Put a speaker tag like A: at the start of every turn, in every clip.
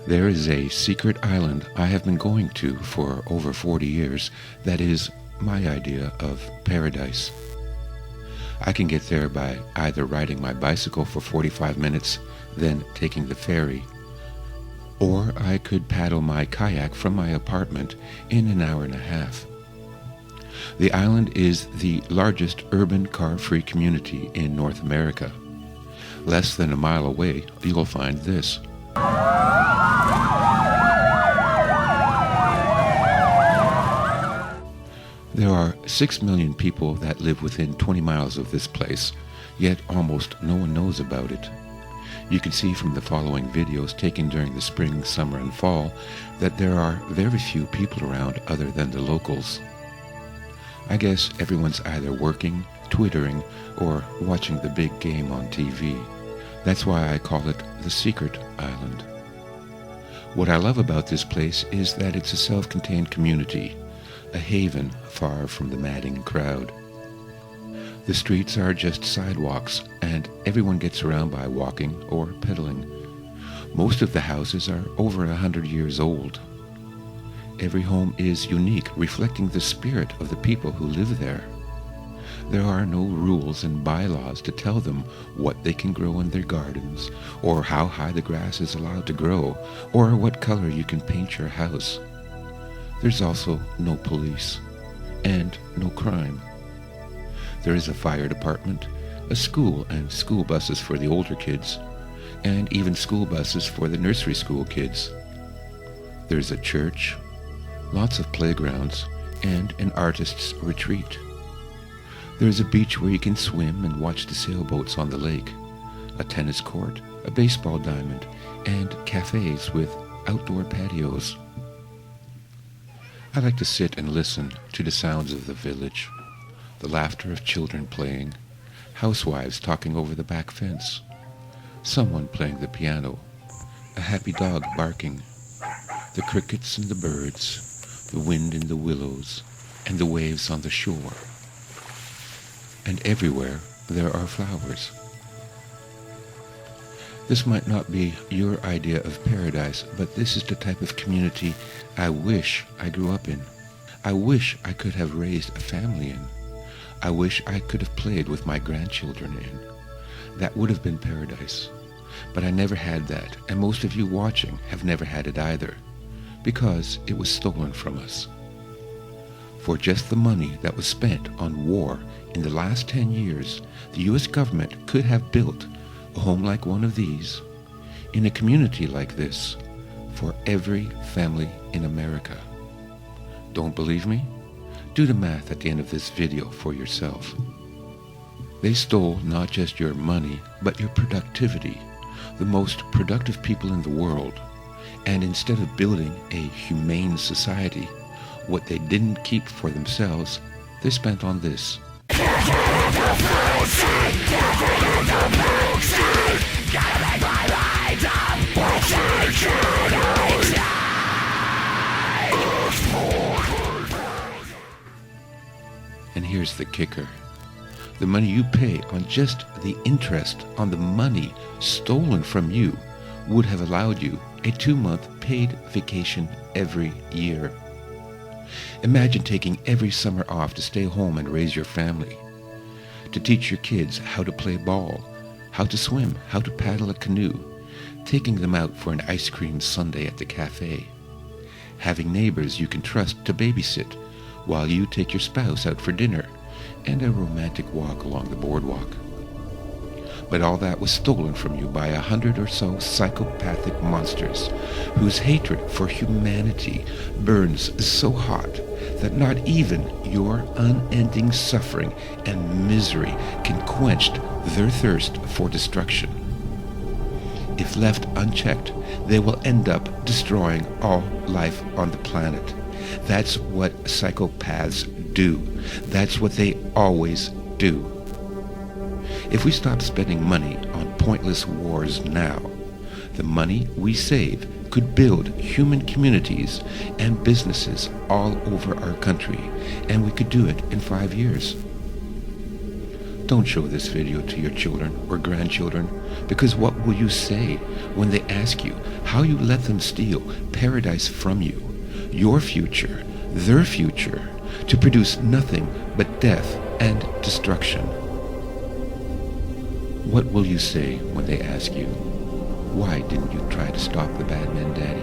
A: There is a secret island I have been going to for over 40 years that is my idea of paradise. I can get there by either riding my bicycle for 45 minutes, then taking the ferry, or I could paddle my kayak from my apartment in an hour and a half. The island is the largest urban car-free community in North America. Less than a mile away, you'll find this. There are 6 million people that live within 20 miles of this place, yet almost no one knows about it. You can see from the following videos taken during the spring, summer, and fall that there are very few people around other than the locals. I guess everyone's either working, twittering, or watching the big game on TV. That's why I call it the Secret Island. What I love about this place is that it's a self-contained community, a haven far from the madding crowd. The streets are just sidewalks, and everyone gets around by walking or pedaling. Most of the houses are over 100 years old. Every home is unique, reflecting the spirit of the people who live there. There are no rules and bylaws to tell them what they can grow in their gardens, or how high the grass is allowed to grow, or what color you can paint your house. There's also no police, and no crime. There is a fire department, a school and school buses for the older kids, and even school buses for the nursery school kids. There's a church, lots of playgrounds, and an artist's retreat. There's a beach where you can swim and watch the sailboats on the lake, a tennis court, a baseball diamond, and cafes with outdoor patios. I like to sit and listen to the sounds of the village, the laughter of children playing, housewives talking over the back fence, someone playing the piano, a happy dog barking, the crickets and the birds, the wind in the willows, and the waves on the shore. And everywhere there are flowers. This might not be your idea of paradise, but this is the type of community I wish I grew up in. I wish I could have raised a family in. I wish I could have played with my grandchildren in. That would have been paradise. But I never had that, and most of you watching have never had it either, because it was stolen from us. For just the money that was spent on war in the last 10 years, the U.S. government could have built a home like one of these, in a community like this, for every family in America. Don't believe me? Do the math at the end of this video for yourself. They stole not just your money, but your productivity, the most productive people in the world. And instead of building a humane society, what they didn't keep for themselves, they spent on this. And here's the kicker. The money you pay on just the interest on the money stolen from you would have allowed you a 2-month paid vacation every year. Imagine taking every summer off to stay home and raise your family, to teach your kids how to play ball, how to swim, how to paddle a canoe, taking them out for an ice cream sundae at the cafe, having neighbors you can trust to babysit while you take your spouse out for dinner, and a romantic walk along the boardwalk. But all that was stolen from you by 100 or so psychopathic monsters whose hatred for humanity burns so hot that not even your unending suffering and misery can quench their thirst for destruction. If left unchecked, they will end up destroying all life on the planet. That's what psychopaths do. That's what they always do. If we stop spending money on pointless wars now, the money we save could build human communities and businesses all over our country, and we could do it in 5 years. Don't show this video to your children or grandchildren, because what will you say when they ask you how you let them steal paradise from you, your future, their future, to produce nothing but death and destruction? What will you say when they ask you, why didn't you try to stop the bad men, Daddy?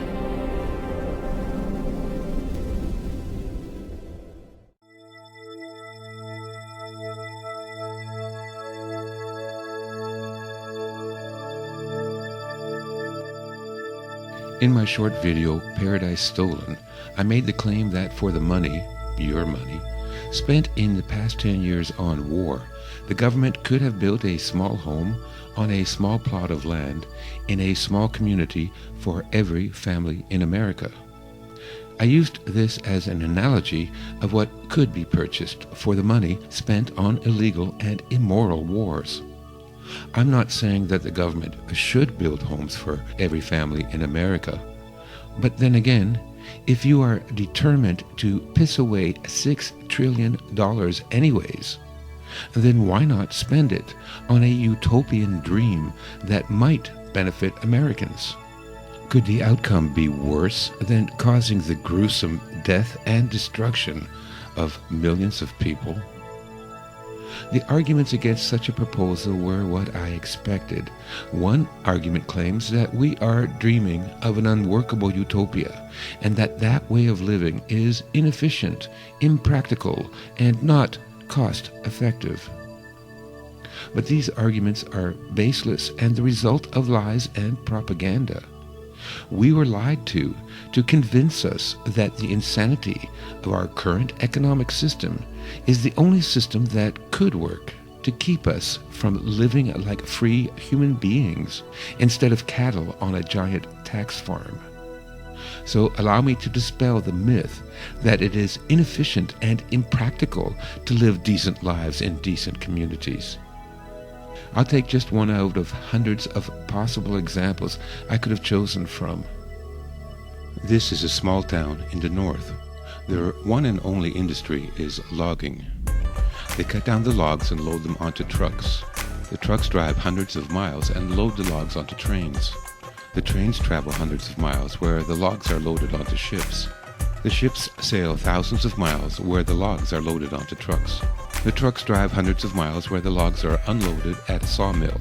A: In my short video, Paradise Stolen, I made the claim that for the money, your money, spent in the past 10 years on war, the government could have built a small home on a small plot of land in a small community for every family in America. I used this as an analogy of what could be purchased for the money spent on illegal and immoral wars. I'm not saying that the government should build homes for every family in America. But then again, if you are determined to piss away $6 trillion anyways, then why not spend it on a utopian dream that might benefit Americans? Could the outcome be worse than causing the gruesome death and destruction of millions of people? The arguments against such a proposal were what I expected. One argument claims that we are dreaming of an unworkable utopia, and that that way of living is inefficient, impractical, and not cost-effective. But these arguments are baseless and the result of lies and propaganda. We were lied to convince us that the insanity of our current economic system is the only system that could work to keep us from living like free human beings instead of cattle on a giant tax farm. So allow me to dispel the myth that it is inefficient and impractical to live decent lives in decent communities. I'll take just one out of hundreds of possible examples I could have chosen from. This is a small town in the north. Their one and only industry is logging. They cut down the logs and load them onto trucks. The trucks drive hundreds of miles and load the logs onto trains. The trains travel hundreds of miles where the logs are loaded onto ships. The ships sail thousands of miles where the logs are loaded onto trucks. The trucks drive hundreds of miles where the logs are unloaded at a sawmill.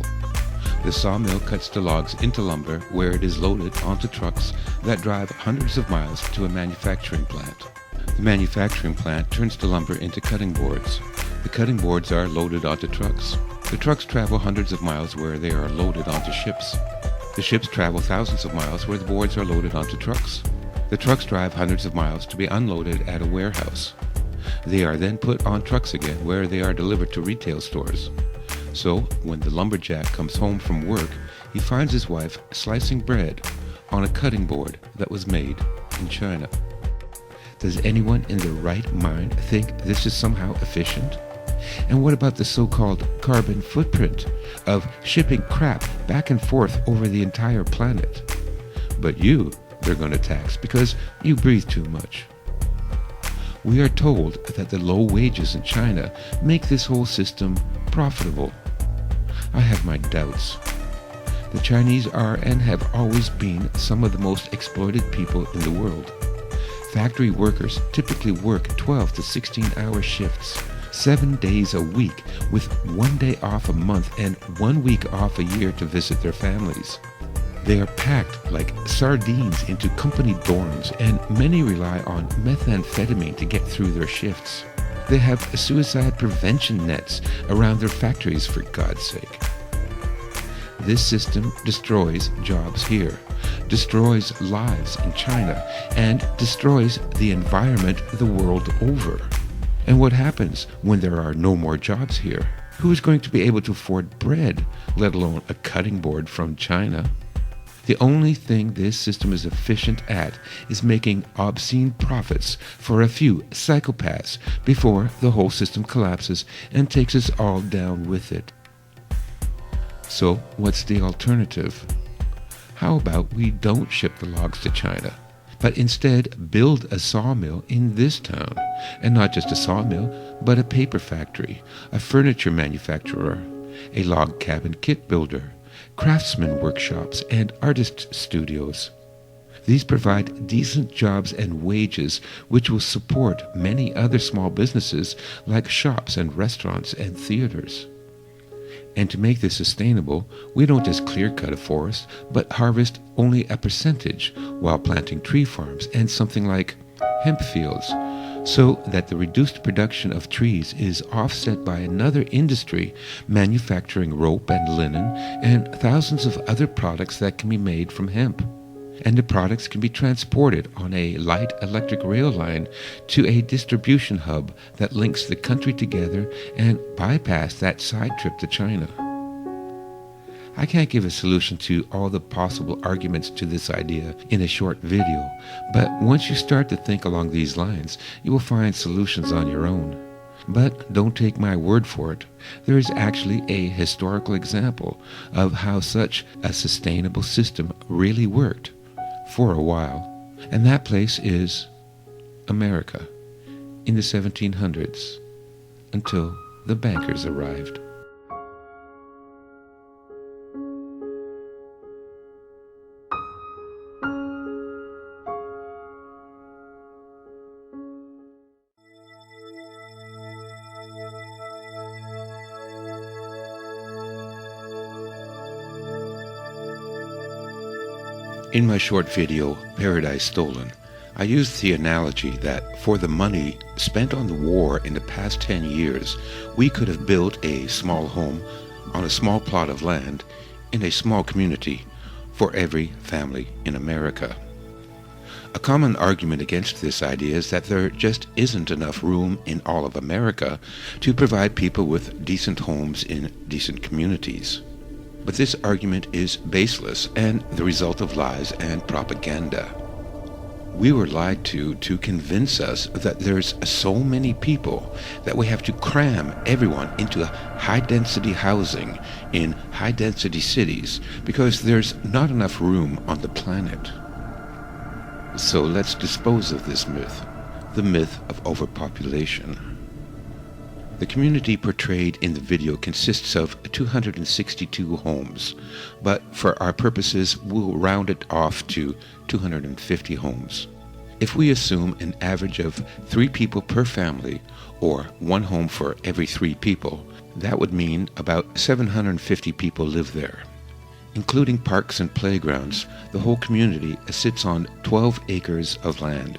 A: The sawmill cuts the logs into lumber where it is loaded onto trucks that drive hundreds of miles to a manufacturing plant. The manufacturing plant turns the lumber into cutting boards. The cutting boards are loaded onto trucks. The trucks travel hundreds of miles where they are loaded onto ships. The ships travel thousands of miles where the boards are loaded onto trucks. The trucks drive hundreds of miles to be unloaded at a warehouse. They are then put on trucks again where they are delivered to retail stores. So, when the lumberjack comes home from work, he finds his wife slicing bread on a cutting board that was made in China. Does anyone in their right mind think this is somehow efficient? And what about the so-called carbon footprint of shipping crap back and forth over the entire planet? But you, they're going to tax because you breathe too much. We are told that the low wages in China make this whole system profitable. I have my doubts. The Chinese are and have always been some of the most exploited people in the world. Factory workers typically work 12 to 16-hour shifts, 7 days a week, with 1 day off a month and 1 week off a year to visit their families. They are packed like sardines into company dorms, and many rely on methamphetamine to get through their shifts. They have suicide prevention nets around their factories, for God's sake. This system destroys jobs here, destroys lives in China, and destroys the environment the world over. And what happens when there are no more jobs here? Who is going to be able to afford bread, let alone a cutting board from China? The only thing this system is efficient at is making obscene profits for a few psychopaths before the whole system collapses and takes us all down with it. So, what's the alternative? How about we don't ship the logs to China? but instead build a sawmill in this town. And not just a sawmill, but a paper factory, a furniture manufacturer, a log cabin kit builder, craftsman workshops, and artist studios. These provide decent jobs and wages which will support many other small businesses like shops and restaurants and theaters. And to make this sustainable, we don't just clear-cut a forest, but harvest only a percentage while planting tree farms and something like hemp fields, so that the reduced production of trees is offset by another industry manufacturing rope and linen and thousands of other products that can be made from hemp. And the products can be transported on a light electric rail line to a distribution hub that links the country together and bypass that side trip to China. I can't give a solution to all the possible arguments to this idea in a short video, but once you start to think along these lines, you will find solutions on your own. But don't take my word for it. There is actually a historical example of how such a sustainable system really worked for a while, and that place is America in the 1700s, until the bankers arrived. In my short video, Paradise Stolen, I used the analogy that for the money spent on the war in the past 10 years, we could have built a small home on a small plot of land in a small community for every family in America. A common argument against this idea is that there just isn't enough room in all of America to provide people with decent homes in decent communities. But this argument is baseless and the result of lies and propaganda. We were lied to convince us that there's so many people that we have to cram everyone into high-density housing in high-density cities because there's not enough room on the planet. So let's dispose of this myth, the myth of overpopulation. The community portrayed in the video consists of 262 homes, but for our purposes, we'll round it off to 250 homes. If we assume an average of 3 people per family, or 1 home for every 3 people, that would mean about 750 people live there. Including parks and playgrounds, the whole community sits on 12 acres of land.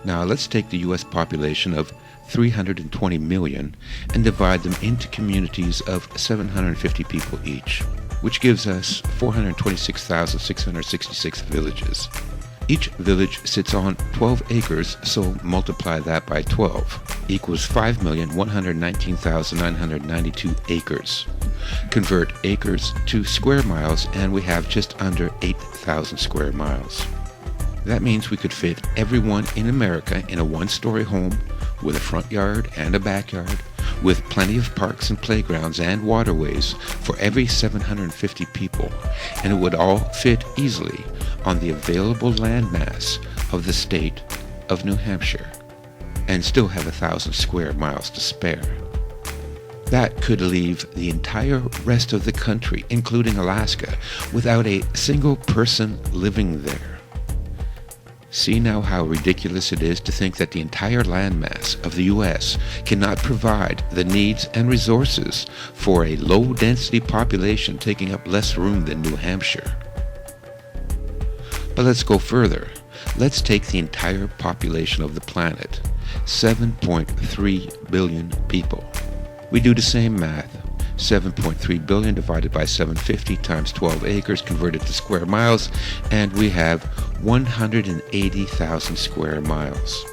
A: Now let's take the U.S. population of 320 million and divide them into communities of 750 people each, which gives us 426,666 villages. Each village sits on 12 acres, so multiply that by 12, equals 5,119,992 acres. Convert acres to square miles and we have just under 8,000 square miles. That means we could fit everyone in America in a 1-story home with a front yard and a backyard, with plenty of parks and playgrounds and waterways for every 750 people, and it would all fit easily on the available landmass of the state of New Hampshire, and still have 1,000 square miles to spare. That could leave the entire rest of the country, including Alaska, without a single person living there. See now how ridiculous it is to think that the entire landmass of the U.S. cannot provide the needs and resources for a low-density population taking up less room than New Hampshire. But let's go further. Let's take the entire population of the planet, 7.3 billion people. We do the same math. 7.3 billion divided by 750 times 12 acres converted to square miles, and we have 180,000 square miles.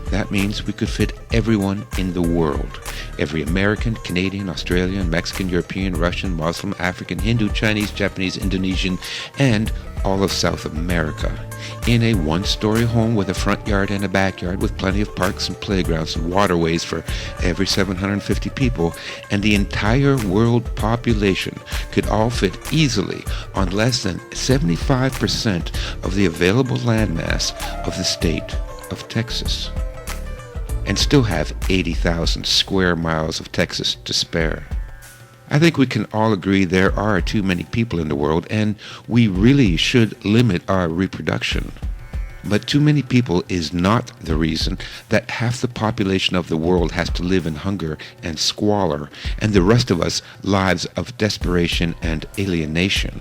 A: That means we could fit everyone in the world. Every American, Canadian, Australian, Mexican, European, Russian, Muslim, African, Hindu, Chinese, Japanese, Indonesian, and all of South America, in a one-story home with a front yard and a backyard with plenty of parks and playgrounds and waterways for every 750 people, and the entire world population could all fit easily on less than 75% of the available landmass of the state of Texas, and still have 80,000 square miles of Texas to spare. I think we can all agree there are too many people in the world, and we really should limit our reproduction. But too many people is not the reason that half the population of the world has to live in hunger and squalor, and the rest of us lives of desperation and alienation.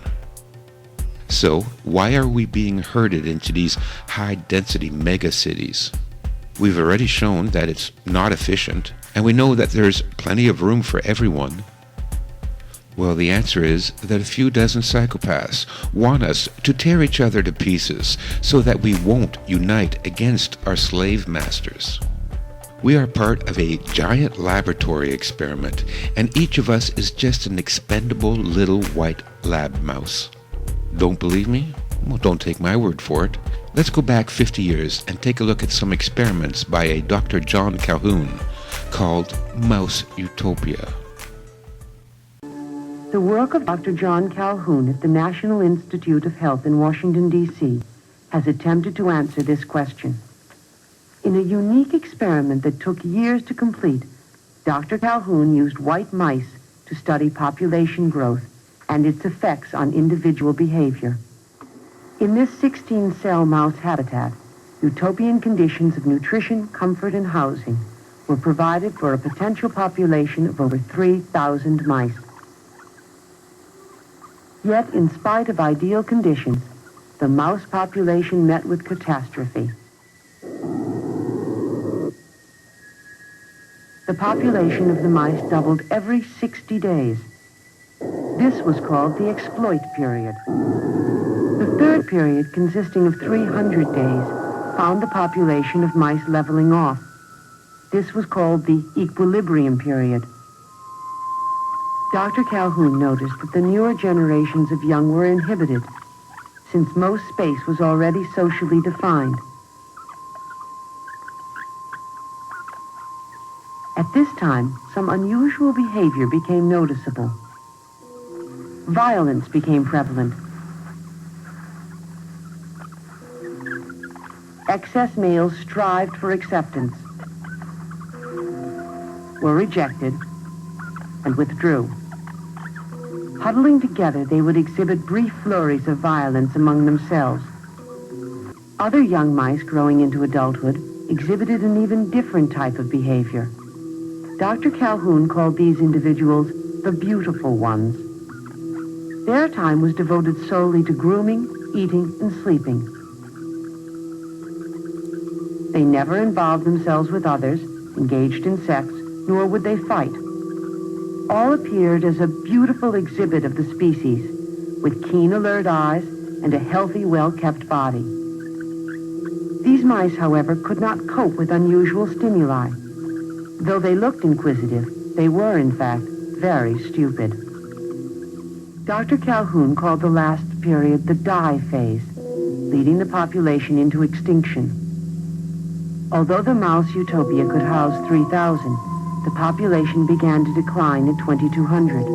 A: So, why are we being herded into these high-density megacities? We've already shown that it's not efficient, and we know that there's plenty of room for everyone. Well, the answer is that a few dozen psychopaths want us to tear each other to pieces so that we won't unite against our slave masters. We are part of a giant laboratory experiment, and each of us is just an expendable little white lab mouse. Don't believe me? Well, don't take my word for it. Let's go back 50 years and take a look at some experiments by a Dr. John Calhoun called Mouse Utopia.
B: The work of Dr. John Calhoun at the National Institute of Health in Washington, D.C. has attempted to answer this question. In a unique experiment that took years to complete, Dr. Calhoun used white mice to study population growth and its effects on individual behavior. In this 16-cell mouse habitat, utopian conditions of nutrition, comfort, and housing were provided for a potential population of over 3,000 mice. Yet, in spite of ideal conditions, the mouse population met with catastrophe. The population of the mice doubled every 60 days. This was called the exploit period. The third period, consisting of 300 days, found the population of mice leveling off. This was called the equilibrium period. Dr. Calhoun noticed that the newer generations of young were inhibited, since most space was already socially defined. At this time, some unusual behavior became noticeable. Violence became prevalent. Excess males strived for acceptance, were rejected, and withdrew. Huddling together, they would exhibit brief flurries of violence among themselves. Other young mice growing into adulthood exhibited an even different type of behavior. Dr. Calhoun called these individuals the beautiful ones. Their time was devoted solely to grooming, eating, and sleeping. They never involved themselves with others, engaged in sex, nor would they fight. All appeared as a beautiful exhibit of the species, with keen, alert eyes and a healthy, well-kept body. These mice, however, could not cope with unusual stimuli. Though they looked inquisitive, they were, in fact, very stupid. Dr. Calhoun called the last period the die phase, leading the population into extinction. Although the mouse utopia could house 3,000, the population began to decline at 2,200.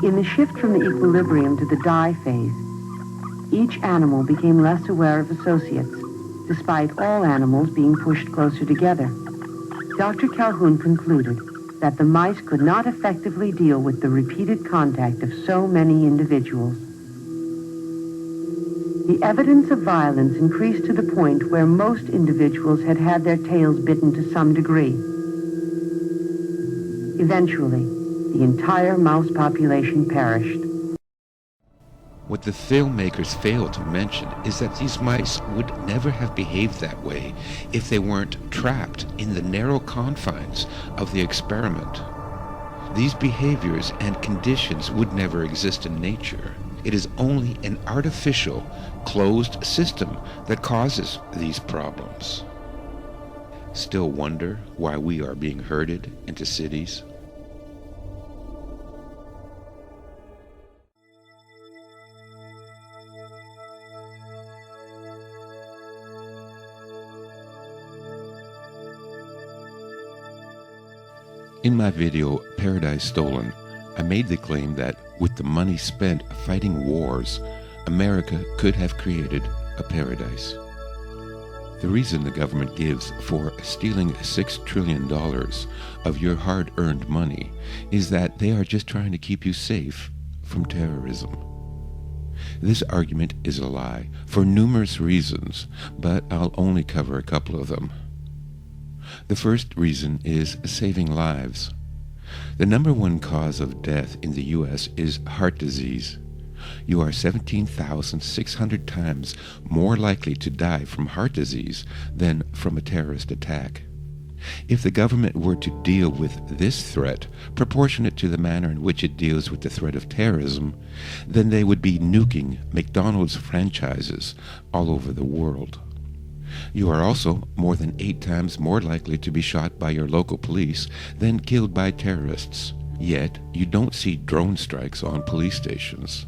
B: In the shift from the equilibrium to the die phase, each animal became less aware of associates, despite all animals being pushed closer together. Dr. Calhoun concluded that the mice could not effectively deal with the repeated contact of so many individuals. The evidence of violence increased to the point where most individuals had had their tails bitten to some degree. Eventually, the entire mouse population perished.
A: What the filmmakers fail to mention is that these mice would never have behaved that way if they weren't trapped in the narrow confines of the experiment. These behaviors and conditions would never exist in nature. It is only an artificial, closed system that causes these problems. Still wonder why we are being herded into cities? In my video, Paradise Stolen, I made the claim that with the money spent fighting wars, America could have created a paradise. The reason the government gives for stealing $6 trillion of your hard-earned money is that they are just trying to keep you safe from terrorism. This argument is a lie for numerous reasons, but I'll only cover a couple of them. The first reason is saving lives. The number one cause of death in the U.S. is heart disease. You are 17,600 times more likely to die from heart disease than from a terrorist attack. If the government were to deal with this threat proportionate to the manner in which it deals with the threat of terrorism, then they would be nuking McDonald's franchises all over the world. You are also more than 8 times more likely to be shot by your local police than killed by terrorists. Yet, you don't see drone strikes on police stations.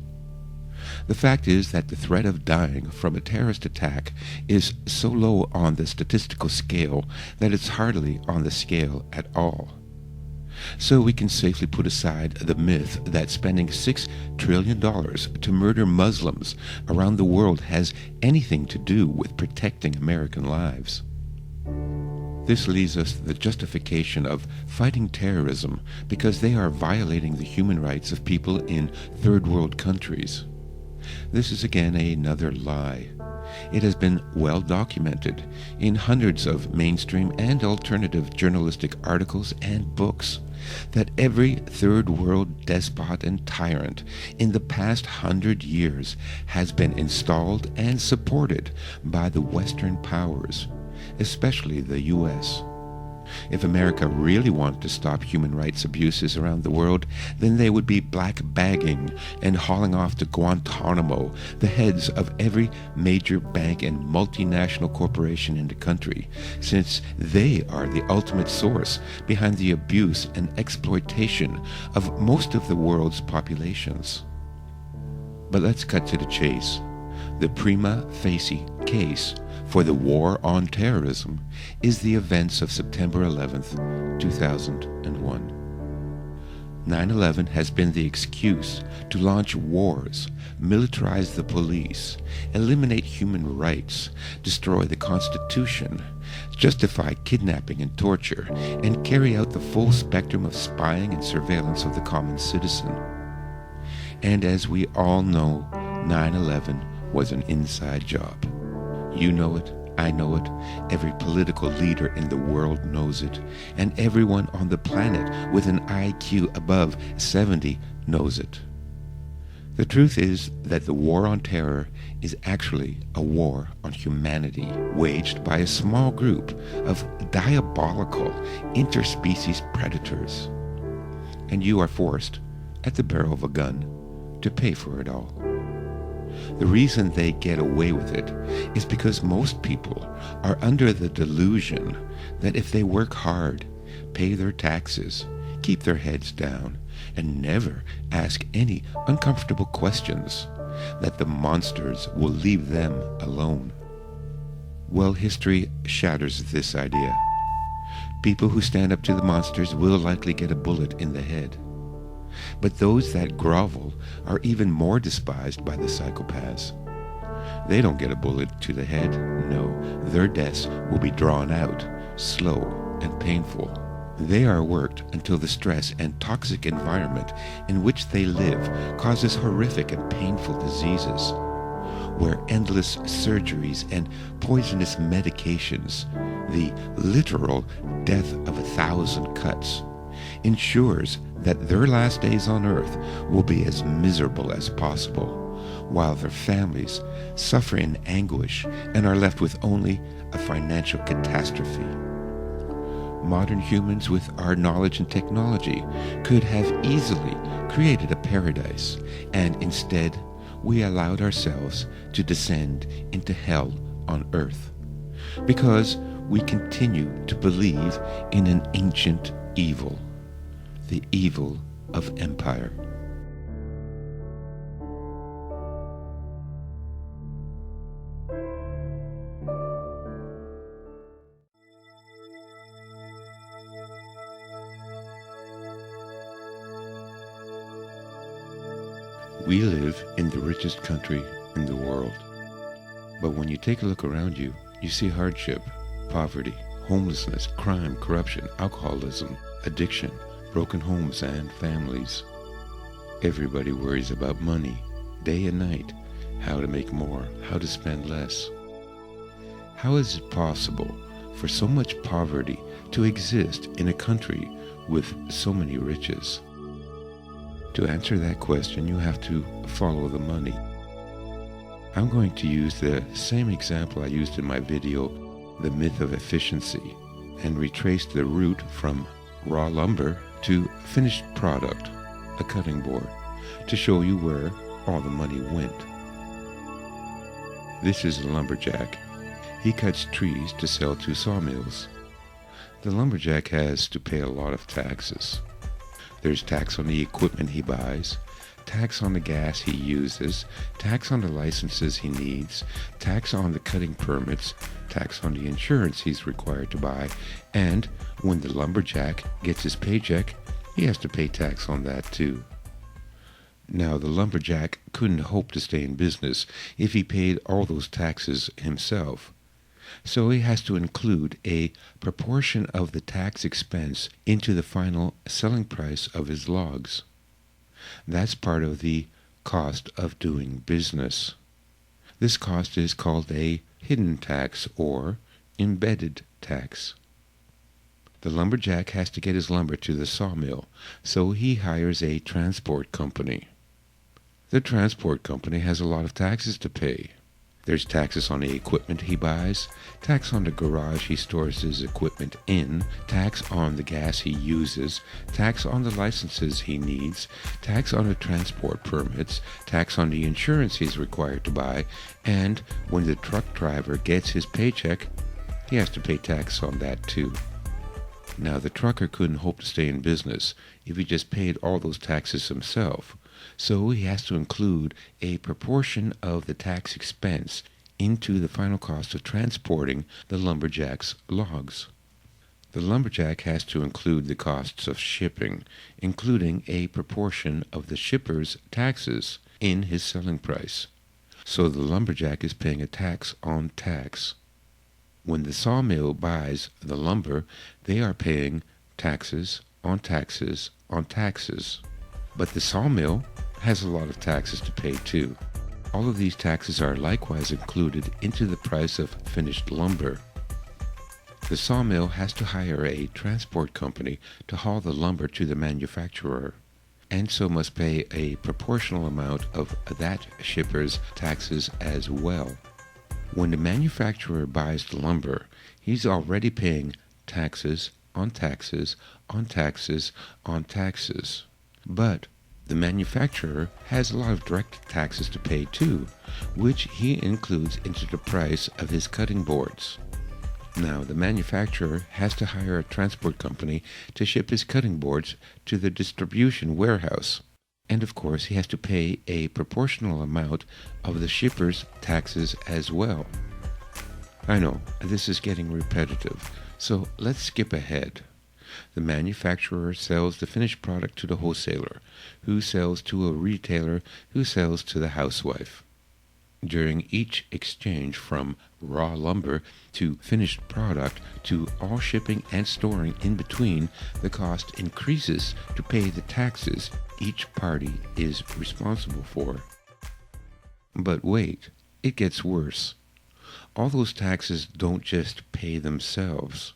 A: The fact is that the threat of dying from a terrorist attack is so low on the statistical scale that it's hardly on the scale at all. So we can safely put aside the myth that spending $6 trillion to murder Muslims around the world has anything to do with protecting American lives. This leaves us the justification of fighting terrorism because they are violating the human rights of people in third world countries. This is again another lie. It has been well documented in hundreds of mainstream and alternative journalistic articles and books that every third world despot and tyrant in the past 100 years has been installed and supported by the Western powers, especially the U.S. If America really wanted to stop human rights abuses around the world, then they would be black-bagging and hauling off to Guantanamo the heads of every major bank and multinational corporation in the country, since they are the ultimate source behind the abuse and exploitation of most of the world's populations. But let's cut to the chase. The prima facie case for the war on terrorism is the events of September 11th, 2001. 9/11 has been the excuse to launch wars, militarize the police, eliminate human rights, destroy the Constitution, justify kidnapping and torture, and carry out the full spectrum of spying and surveillance of the common citizen. And as we all know, 9/11 was an inside job. You know it, I know it, every political leader in the world knows it, and everyone on the planet with an IQ above 70 knows it. The truth is that the war on terror is actually a war on humanity, waged by a small group of diabolical interspecies predators. And you are forced, at the barrel of a gun, to pay for it all. The reason they get away with it is because most people are under the delusion that if they work hard, pay their taxes, keep their heads down, and never ask any uncomfortable questions, that the monsters will leave them alone. Well, history shatters this idea. People who stand up to the monsters will likely get a bullet in the head. But those that grovel are even more despised by the psychopaths. They don't get a bullet to the head. No, their deaths will be drawn out, slow and painful. They are worked until the stress and toxic environment in which they live causes horrific and painful diseases, where endless surgeries and poisonous medications, the literal death of 1,000 cuts, ensures that their last days on earth will be as miserable as possible, while their families suffer in anguish and are left with only a financial catastrophe. Modern humans with our knowledge and technology could have easily created a paradise, and instead we allowed ourselves to descend into hell on earth, because we continue to believe in an ancient evil, the evil of empire. We live in the richest country in the world. But when you take a look around you, you see hardship, poverty, homelessness, crime, corruption, alcoholism, addiction, broken homes and families. Everybody worries about money, day and night, how to make more, how to spend less. How is it possible for so much poverty to exist in a country with so many riches? To answer that question, you have to follow the money. I'm going to use the same example I used in my video, The Myth of Efficiency, and retrace the route from raw lumber to finished product, a cutting board, to show you where all the money went. This is a lumberjack. He cuts trees to sell to sawmills. The lumberjack has to pay a lot of taxes. There's tax on the equipment he buys, tax on the gas he uses, tax on the licenses he needs, tax on the cutting permits, tax on the insurance he's required to buy, and when the lumberjack gets his paycheck, he has to pay tax on that too. Now, the lumberjack couldn't hope to stay in business if he paid all those taxes himself. So he has to include a proportion of the tax expense into the final selling price of his logs. That's part of the cost of doing business. This cost is called a hidden tax or embedded tax. The lumberjack has to get his lumber to the sawmill, so he hires a transport company. The transport company has a lot of taxes to pay. There's taxes on the equipment he buys, tax on the garage he stores his equipment in, tax on the gas he uses, tax on the licenses he needs, tax on the transport permits, tax on the insurance he's required to buy, and when the truck driver gets his paycheck, he has to pay tax on that too. Now, the trucker couldn't hope to stay in business if he just paid all those taxes himself. So he has to include a proportion of the tax expense into the final cost of transporting the lumberjack's logs. The lumberjack has to include the costs of shipping, including a proportion of the shipper's taxes in his selling price. So the lumberjack is paying a tax on tax. When the sawmill buys the lumber, they are paying taxes on taxes on taxes. But the sawmill has a lot of taxes to pay too. All of these taxes are likewise included into the price of finished lumber. The sawmill has to hire a transport company to haul the lumber to the manufacturer, and so must pay a proportional amount of that shipper's taxes as well. When the manufacturer buys the lumber, he's already paying taxes on taxes on taxes on taxes. But the manufacturer has a lot of direct taxes to pay too, which he includes into the price of his cutting boards. Now, the manufacturer has to hire a transport company to ship his cutting boards to the distribution warehouse. And of course, he has to pay a proportional amount of the shipper's taxes as well. I know, this is getting repetitive, so let's skip ahead. The manufacturer sells the finished product to the wholesaler, who sells to a retailer, who sells to the housewife. During each exchange from raw lumber to finished product to all shipping and storing in between, the cost increases to pay the taxes each party is responsible for. But wait, it gets worse. All those taxes don't just pay themselves.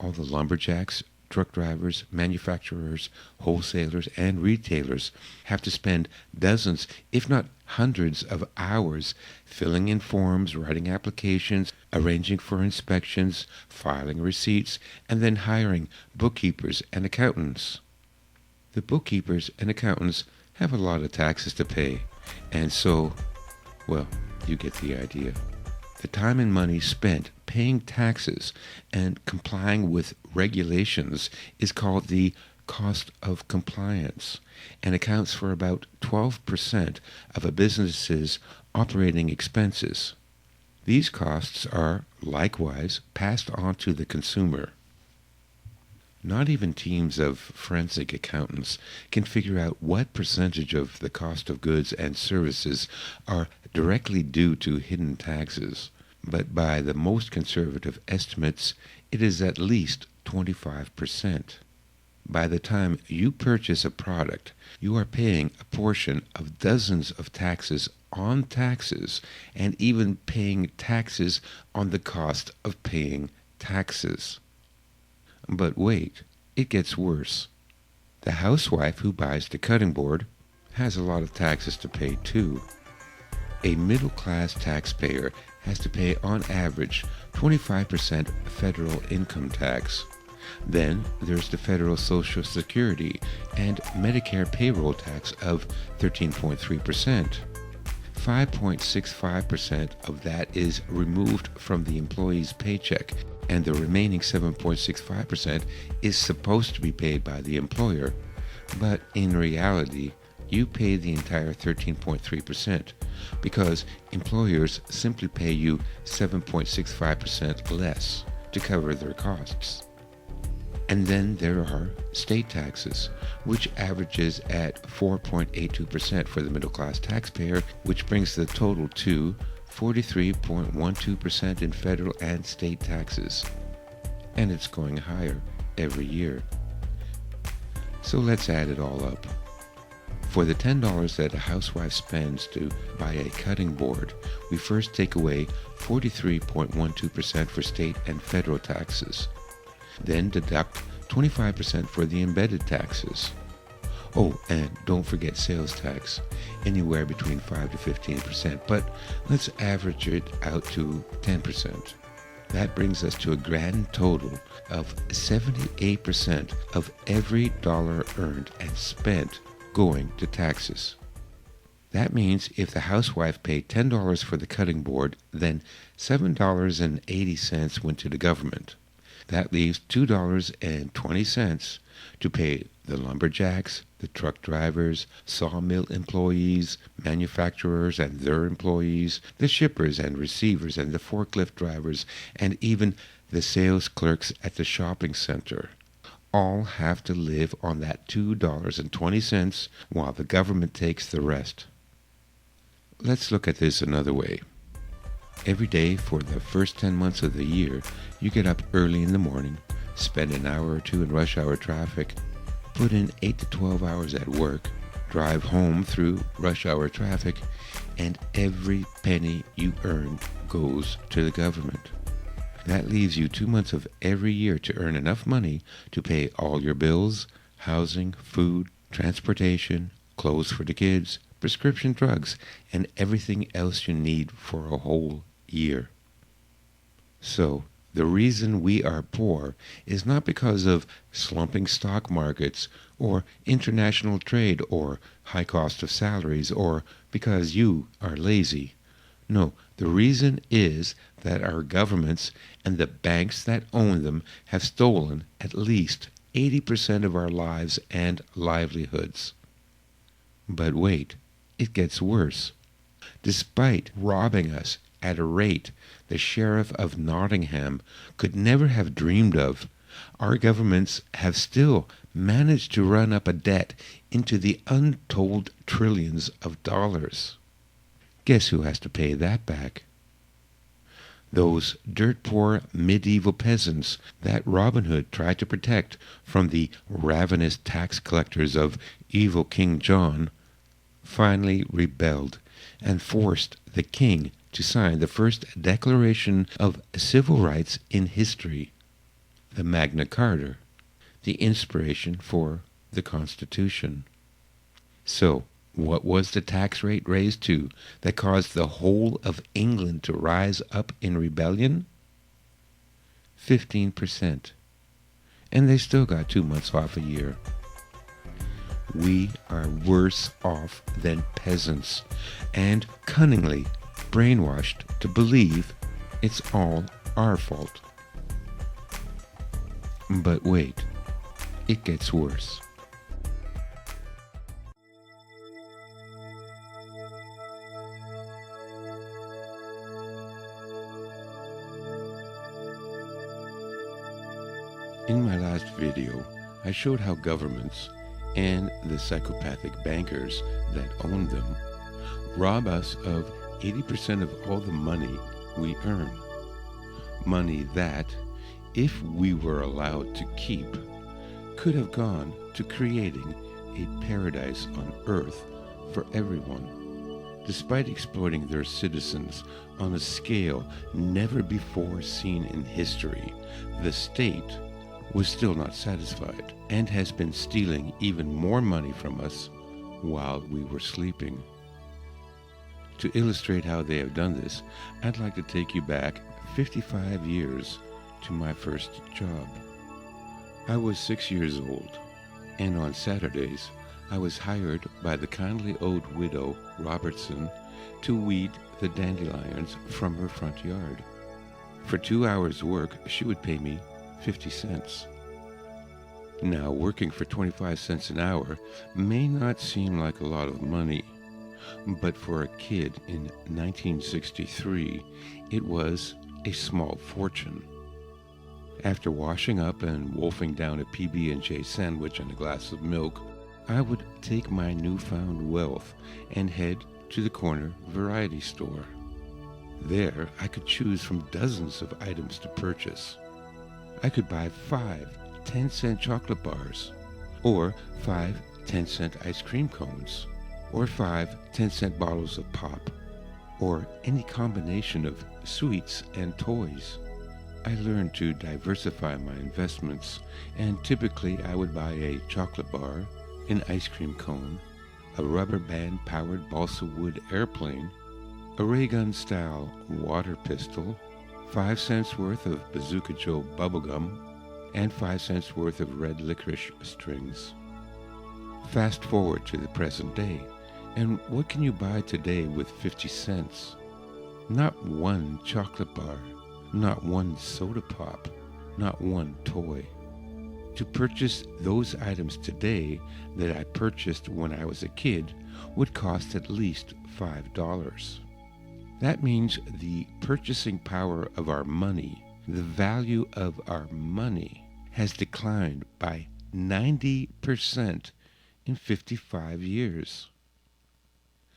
A: All the lumberjacks, truck drivers, manufacturers, wholesalers, and retailers have to spend dozens, if not hundreds of hours filling in forms, writing applications, arranging for inspections, filing receipts, and then hiring bookkeepers and accountants. The bookkeepers and accountants have a lot of taxes to pay, and so, well, you get the idea. The time and money spent paying taxes and complying with regulations is called the cost of compliance and accounts for about 12% of a business's operating expenses. These costs are likewise passed on to the consumer. Not even teams of forensic accountants can figure out what percentage of the cost of goods and services are directly due to hidden taxes. But by the most conservative estimates, it is at least 25%. By the time you purchase a product, you are paying a portion of dozens of taxes on taxes, and even paying taxes on the cost of paying taxes. But wait, it gets worse. The housewife who buys the cutting board has a lot of taxes to pay too. A middle-class taxpayer has to pay on average 25% federal income tax. Then there's the federal Social Security and Medicare payroll tax of 13.3%. 5.65% of that is removed from the employee's paycheck, and the remaining 7.65% is supposed to be paid by the employer. But in reality, you pay the entire 13.3% because employers simply pay you 7.65% less to cover their costs. And then there are state taxes, which averages at 4.82% for the middle-class taxpayer, which brings the total to 43.12% in federal and state taxes. And it's going higher every year. So let's add it all up. For the $10 that a housewife spends to buy a cutting board, we first take away 43.12% for state and federal taxes. Then deduct 25% for the embedded taxes. Oh, and don't forget sales tax, anywhere between 5 to 15%, but let's average it out to 10%. That brings us to a grand total of 78% of every dollar earned and spent going to taxes. That means if the housewife paid $10 for the cutting board, then $7.80 went to the government. That leaves $2.20 to pay the lumberjacks, the truck drivers, sawmill employees, manufacturers and their employees, the shippers and receivers and the forklift drivers, and even the sales clerks at the shopping center. All have to live on that $2.20 while the government takes the rest. Let's look at this another way. Every day for the first 10 months of the year, you get up early in the morning, spend an hour or two in rush hour traffic, put in 8 to 12 hours at work, drive home through rush hour traffic, and every penny you earn goes to the government. That leaves you 2 months of every year to earn enough money to pay all your bills, housing, food, transportation, clothes for the kids, prescription drugs, and everything else you need for a whole year. So, the reason we are poor is not because of slumping stock markets or international trade or high cost of salaries or because you are lazy. No, the reason is that our governments and the banks that own them have stolen at least 80% of our lives and livelihoods. But wait, it gets worse. Despite robbing us at a rate the Sheriff of Nottingham could never have dreamed of, our governments have still managed to run up a debt into the untold trillions of dollars. Guess who has to pay that back? Those dirt-poor medieval peasants that Robin Hood tried to protect from the ravenous tax collectors of evil King John finally rebelled and forced the king to sign the first declaration of civil rights in history, the Magna Carta, the inspiration for the Constitution. So, what was the tax rate raised to that caused the whole of England to rise up in rebellion? 15%. And they still got 2 months off a year. We are worse off than peasants, and cunningly brainwashed to believe it's all our fault. But wait, it gets worse. In my last video, I showed how governments and the psychopathic bankers that own them rob us of 80% of all the money we earn. Money that, if we were allowed to keep, could have gone to creating a paradise on earth for everyone. Despite exploiting their citizens on a scale never before seen in history, the state was still not satisfied and has been stealing even more money from us while we were sleeping. To illustrate how they have done this, I'd like to take you back 55 years to my first job. I was 6 years old, and on Saturdays, I was hired by the kindly old widow Robertson to weed the dandelions from her front yard. For 2 hours' work, she would pay me 50 cents. Now, working for 25 cents an hour may not seem like a lot of money, but for a kid in 1963, it was a small fortune. After washing up and wolfing down a PB&J sandwich and a glass of milk, I would take my newfound wealth and head to the corner variety store. There, I could choose from dozens of items to purchase. I could buy 5 10-cent chocolate bars, or 5 10-cent ice cream cones, or 5 10-cent bottles of pop, or any combination of sweets and toys. I learned to diversify my investments, and typically I would buy a chocolate bar, an ice cream cone, a rubber band-powered balsa wood airplane, a ray gun-style water pistol, 5 cents worth of Bazooka Joe bubblegum, and 5 cents worth of red licorice strings. Fast forward to the present day, and what can you buy today with 50 cents? Not one chocolate bar, not one soda pop, not one toy. To purchase those items today that I purchased when I was a kid would cost at least $5. That means the purchasing power of our money, the value of our money, has declined by 90% in 55 years.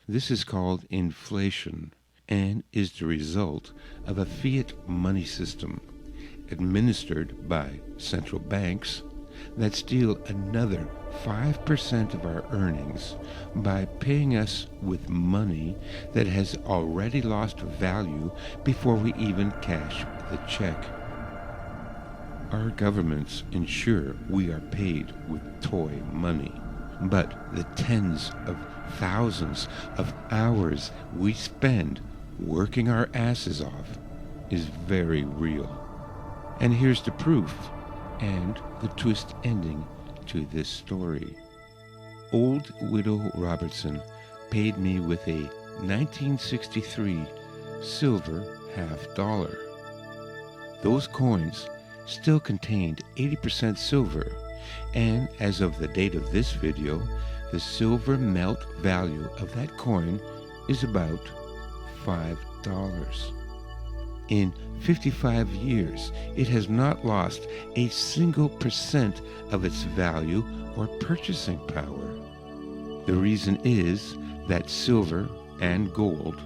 A: This is called inflation and is the result of a fiat money system administered by central banks that steal another 5% of our earnings by paying us with money that has already lost value before we even cash the check. Our governments ensure we are paid with toy money, but the tens of thousands of hours we spend working our asses off is very real. And here's the proof and the twist ending to this story. Old Widow Robertson paid me with a 1963 silver $50. Those coins still contained 80% silver, and as of the date of this video, the silver melt value of that coin is about $5. In 55 years, it has not lost a single percent of its value or purchasing power. The reason is that silver and gold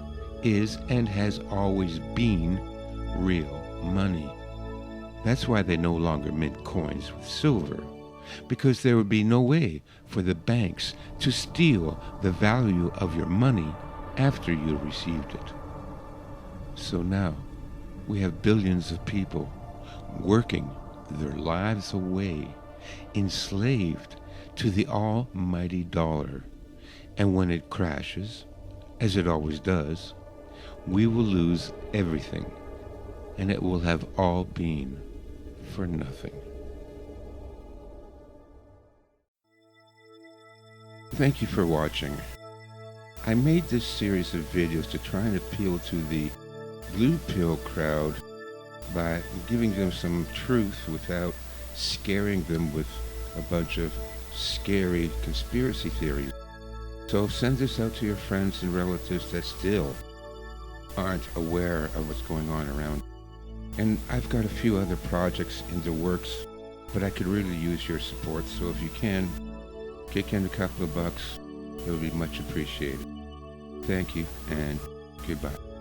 A: is and has always been real money. That's why they no longer mint coins with silver, because there would be no way for the banks to steal the value of your money after you received it. So now, we have billions of people working their lives away, enslaved to the almighty dollar. And when it crashes, as it always does, we will lose everything, and it will have all been for nothing. Thank you for watching. I made this series of videos to try and appeal to the blue pill crowd by giving them some truth without scaring them with a bunch of scary conspiracy theories. So send this out to your friends and relatives that still aren't aware of what's going on around. And I've got a few other projects in the works but I could really use your support, so if you can, kick in a couple of bucks. It would be much appreciated. Thank you, and goodbye.